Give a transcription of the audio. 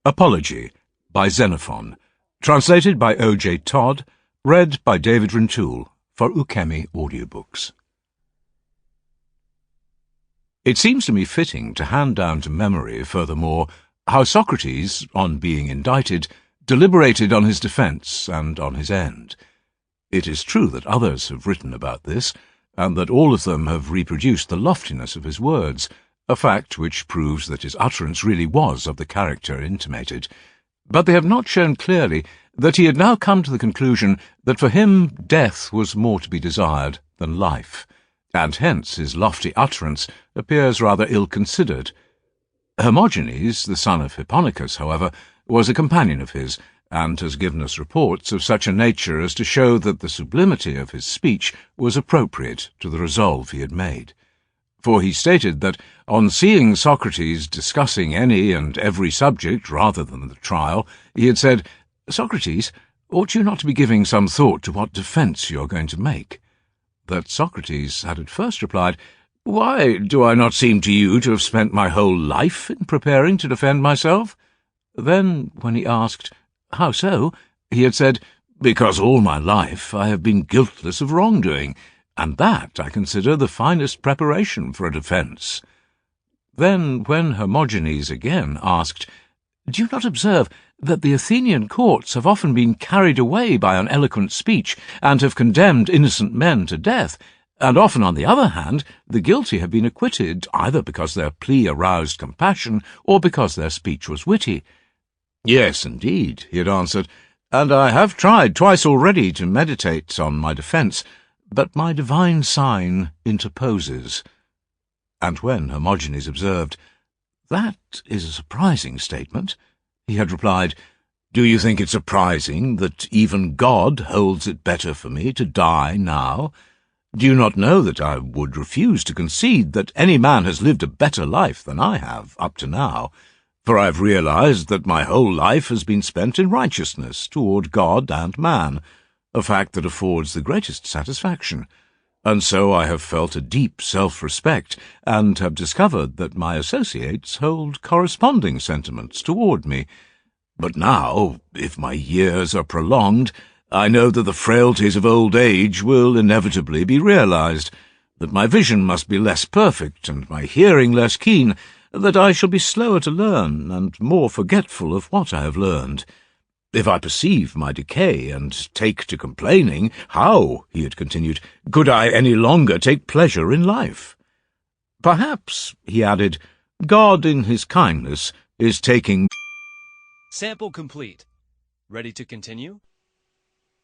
Apology by Xenophon, translated by O.J. Todd, read by David Rintoul for Ukemi Audiobooks. It seems to me fitting to hand down to memory, furthermore, how Socrates, on being indicted, deliberated on his defence and on his end. It is true that others have written about this, and that all of them have reproduced the loftiness of his words, a fact which proves that his utterance really was of the character intimated. But they have not shown clearly that he had now come to the conclusion that for him death was more to be desired than life, and hence his lofty utterance appears rather ill-considered. Hermogenes, the son of Hipponicus, however, was a companion of his, and has given us reports of such a nature as to show that the sublimity of his speech was appropriate to the resolve he had made. For he stated that, on seeing Socrates discussing any and every subject rather than the trial, he had said, "Socrates, ought you not to be giving some thought to what defence you are going to make?" That Socrates had at first replied, "Why, do I not seem to you to have spent my whole life in preparing to defend myself?" Then, when he asked, "How so?" he had said, "Because all my life I have been guiltless of wrongdoing, and that I consider the finest preparation for a defence." Then, when Hermogenes again asked, "Do you not observe that the Athenian courts have often been carried away by an eloquent speech, and have condemned innocent men to death, and often, on the other hand, the guilty have been acquitted, either because their plea aroused compassion, or because their speech was witty?" "Yes, indeed," he had answered, "and I have tried twice already to meditate on my defence, but my divine sign interposes." And when Hermogenes observed, "That is a surprising statement," he had replied, "Do you think it surprising that even God holds it better for me to die now? Do you not know that I would refuse to concede that any man has lived a better life than I have up to now? For I have realized that my whole life has been spent in righteousness toward God and man, a fact that affords the greatest satisfaction. And so I have felt a deep self-respect, and have discovered that my associates hold corresponding sentiments toward me. But now, if my years are prolonged, I know that the frailties of old age will inevitably be realized, that my vision must be less perfect, and my hearing less keen, that I shall be slower to learn, and more forgetful of what I have learned. If I perceive my decay, and take to complaining, how," he had continued, "could I any longer take pleasure in life? Perhaps," he added, "God in his kindness is taking—" Sample complete. Ready to continue?